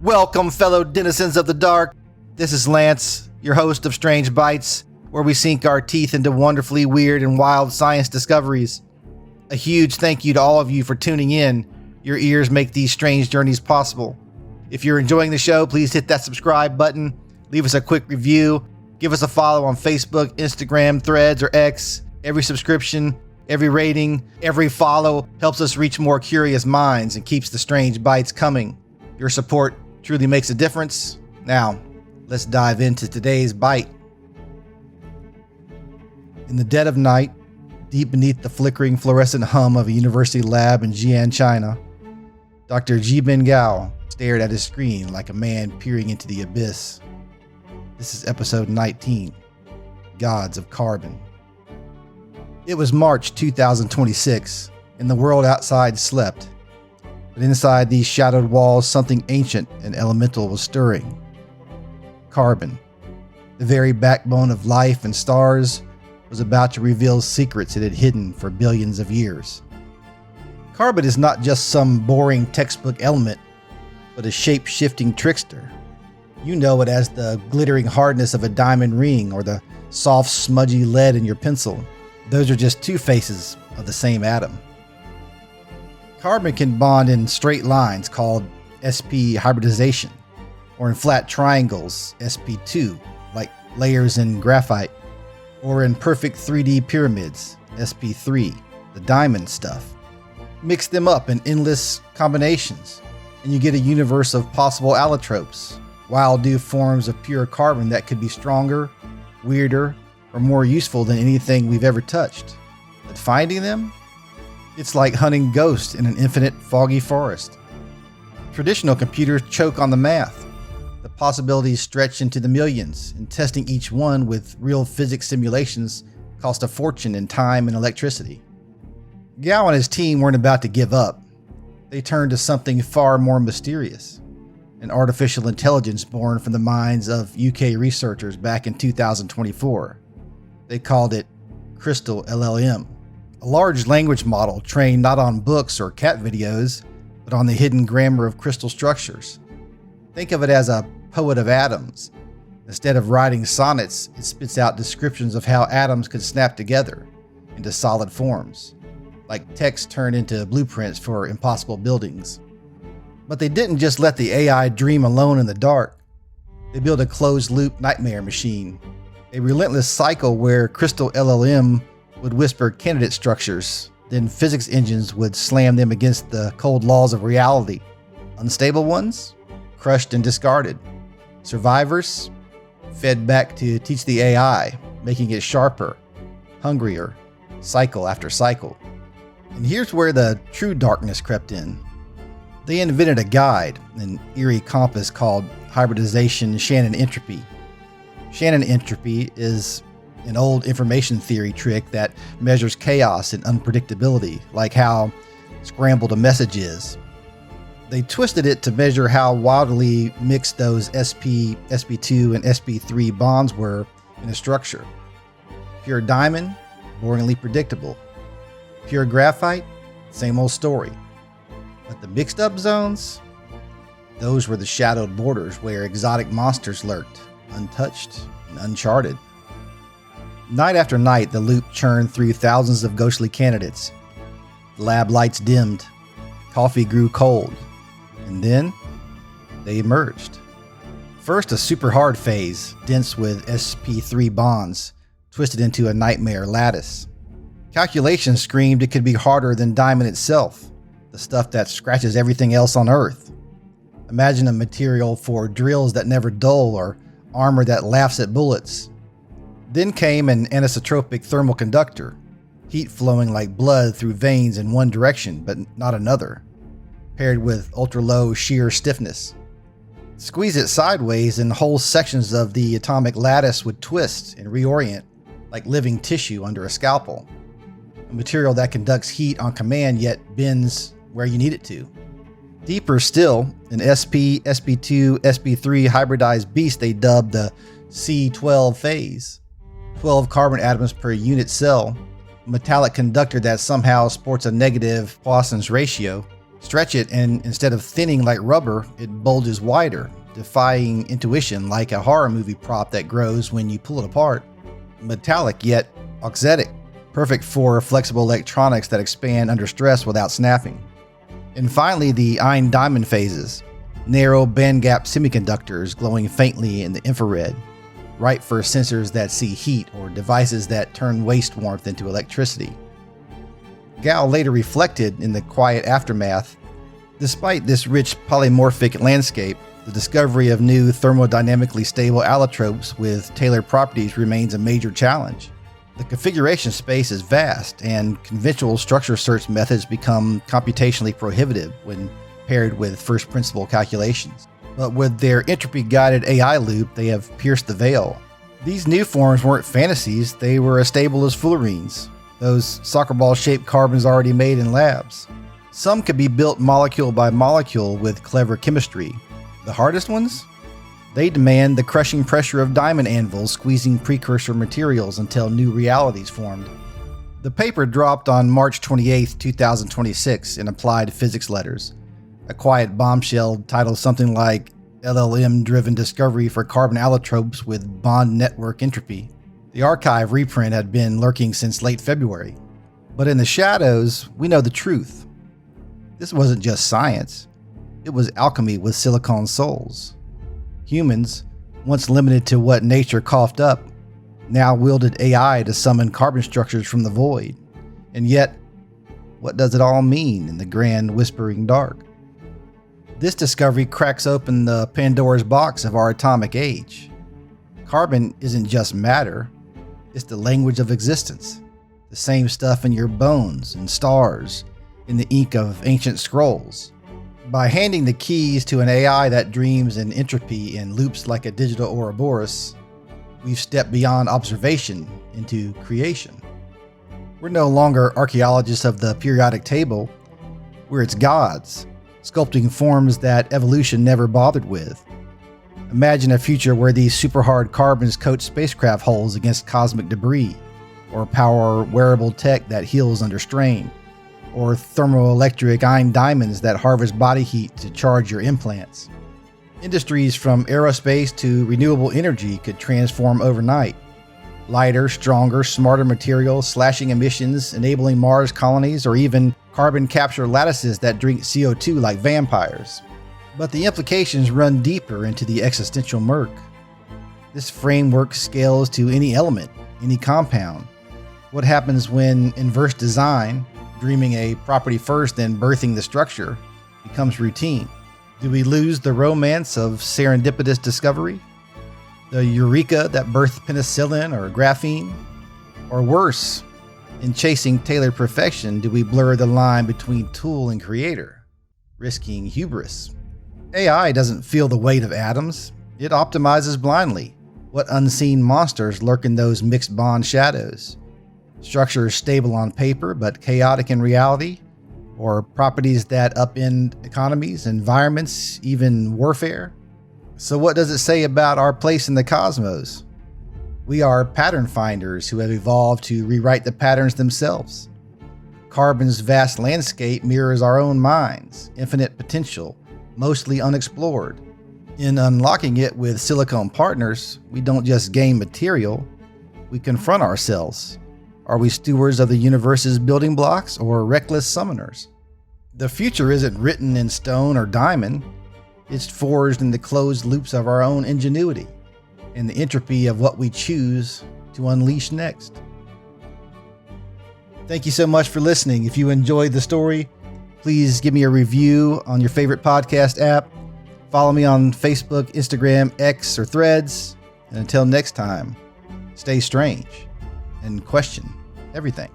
Welcome, fellow denizens of the dark. This is Lance, your host of Strange Bites, where we sink our teeth into wonderfully weird and wild science discoveries. A huge thank you to all of you for tuning in. Your ears make these strange journeys possible. If you're enjoying the show, please hit that subscribe button, leave us a quick review, give us a follow on Facebook, Instagram, Threads, or X. Every subscription, every rating, every follow helps us reach more curious minds and keeps the Strange Bites coming. Your support truly makes a difference. Now, let's dive into today's bite. In the dead of night, deep beneath the flickering fluorescent hum of a university lab in Xi'an, China, Dr. Zhibin Gao stared at his screen like a man peering into the abyss. This is episode 19, Gods of Carbon. It was March 2026, and the world outside slept. But inside these shadowed walls, something ancient and elemental was stirring. Carbon, the very backbone of life and stars, was about to reveal secrets it had hidden for billions of years. Carbon is not just some boring textbook element, but a shape-shifting trickster. You know it as the glittering hardness of a diamond ring or the soft, smudgy lead in your pencil. Those are just two faces of the same atom. Carbon can bond in straight lines called sp hybridization, or in flat triangles, sp2, like layers in graphite, or in perfect 3D pyramids, sp3, the diamond stuff. Mix them up in endless combinations, and you get a universe of possible allotropes, wild new forms of pure carbon that could be stronger, weirder, or more useful than anything we've ever touched. But finding them? It's like hunting ghosts in an infinite foggy forest. Traditional computers choke on the math. The possibilities stretch into the millions, and testing each one with real physics simulations cost a fortune in time and electricity. Gao and his team weren't about to give up. They turned to something far more mysterious, an artificial intelligence born from the minds of UK researchers back in 2024. They called it Crystal LLM. A large language model trained not on books or cat videos, but on the hidden grammar of crystal structures. Think of it as a poet of atoms. Instead of writing sonnets, it spits out descriptions of how atoms could snap together into solid forms, like text turned into blueprints for impossible buildings. But they didn't just let the AI dream alone in the dark. They built a closed-loop nightmare machine, a relentless cycle where Crystal LLM would whisper candidate structures, then physics engines would slam them against the cold laws of reality. Unstable ones, crushed and discarded. Survivors, fed back to teach the AI, making it sharper, hungrier, cycle after cycle. And here's where the true darkness crept in. They invented a guide, an eerie compass called hybridization Shannon entropy. Shannon entropy is an old information theory trick that measures chaos and unpredictability, like how scrambled a message is. They twisted it to measure how wildly mixed those sp, sp2, and sp3 bonds were in a structure. Pure diamond, boringly predictable. Pure graphite, same old story. But the mixed up zones, those were the shadowed borders where exotic monsters lurked, untouched and uncharted. Night after night, the loop churned through thousands of ghostly candidates. The lab lights dimmed, coffee grew cold, and then they emerged. First, a super hard phase, dense with sp3 bonds, twisted into a nightmare lattice. Calculations screamed it could be harder than diamond itself, the stuff that scratches everything else on Earth. Imagine a material for drills that never dull or armor that laughs at bullets. Then came an anisotropic thermal conductor, heat flowing like blood through veins in one direction but not another, paired with ultra-low shear stiffness. Squeeze it sideways and whole sections of the atomic lattice would twist and reorient like living tissue under a scalpel. A material that conducts heat on command yet bends where you need it to. Deeper still, an sp, sp2, sp3 hybridized beast they dubbed the C12 phase. 12 carbon atoms per unit cell, a metallic conductor that somehow sports a negative Poisson's ratio, Stretch it, and instead of thinning like rubber, it bulges wider, defying intuition like a horror movie prop that grows when you pull it apart. Metallic yet auxetic, perfect for flexible electronics that expand under stress without snapping. And finally, the iron diamond phases, narrow bandgap semiconductors glowing faintly in the infrared, right for sensors that see heat or devices that turn waste warmth into electricity. Gao later reflected in the quiet aftermath, despite this rich polymorphic landscape, the discovery of new thermodynamically stable allotropes with tailored properties remains a major challenge. The configuration space is vast, and conventional structure search methods become computationally prohibitive when paired with first principle calculations. But with their entropy-guided AI loop, they have pierced the veil. These new forms weren't fantasies, they were as stable as fullerenes, those soccer ball-shaped carbons already made in labs. Some could be built molecule by molecule with clever chemistry. The hardest ones? They demand the crushing pressure of diamond anvils squeezing precursor materials until new realities formed. The paper dropped on March 28, 2026 in Applied Physics Letters, a quiet bombshell titled something like LLM-driven discovery for carbon allotropes with bond network entropy. The arXiv reprint had been lurking since late February. But in the shadows, we know the truth. This wasn't just science. It was alchemy with silicon souls. Humans, once limited to what nature coughed up, now wielded AI to summon carbon structures from the void. And yet, what does it all mean in the grand whispering dark? This discovery cracks open the Pandora's box of our atomic age. Carbon isn't just matter, it's the language of existence. The same stuff in your bones and stars, in the ink of ancient scrolls. By handing the keys to an AI that dreams in entropy and loops like a digital Ouroboros, we've stepped beyond observation into creation. We're no longer archaeologists of the periodic table, we're its gods, sculpting forms that evolution never bothered with. Imagine a future where these super hard carbons coat spacecraft hulls against cosmic debris, or power wearable tech that heals under strain, or thermoelectric iron diamonds that harvest body heat to charge your implants. Industries from aerospace to renewable energy could transform overnight. Lighter, stronger, smarter materials, slashing emissions, enabling Mars colonies, or even carbon capture lattices that drink CO2 like vampires. But the implications run deeper into the existential murk. This framework scales to any element, any compound. What happens when inverse design, dreaming a property first then birthing the structure, becomes routine? Do we lose the romance of serendipitous discovery? The eureka that birthed penicillin or graphene? Or worse, in chasing tailored perfection, do we blur the line between tool and creator, risking hubris? AI doesn't feel the weight of atoms. It optimizes blindly. What unseen monsters lurk in those mixed bond shadows? Structures stable on paper but chaotic in reality? Or properties that upend economies, environments, even warfare? So what does it say about our place in the cosmos? We are pattern finders who have evolved to rewrite the patterns themselves. Carbon's vast landscape mirrors our own minds, infinite potential, mostly unexplored. In unlocking it with silicon partners, we don't just gain material, we confront ourselves. Are we stewards of the universe's building blocks or reckless summoners? The future isn't written in stone or diamond. It's forged in the closed loops of our own ingenuity and the entropy of what we choose to unleash next. Thank you so much for listening. If you enjoyed the story, please give me a review on your favorite podcast app. Follow me on Facebook, Instagram, X, or Threads. And until next time, stay strange and question everything.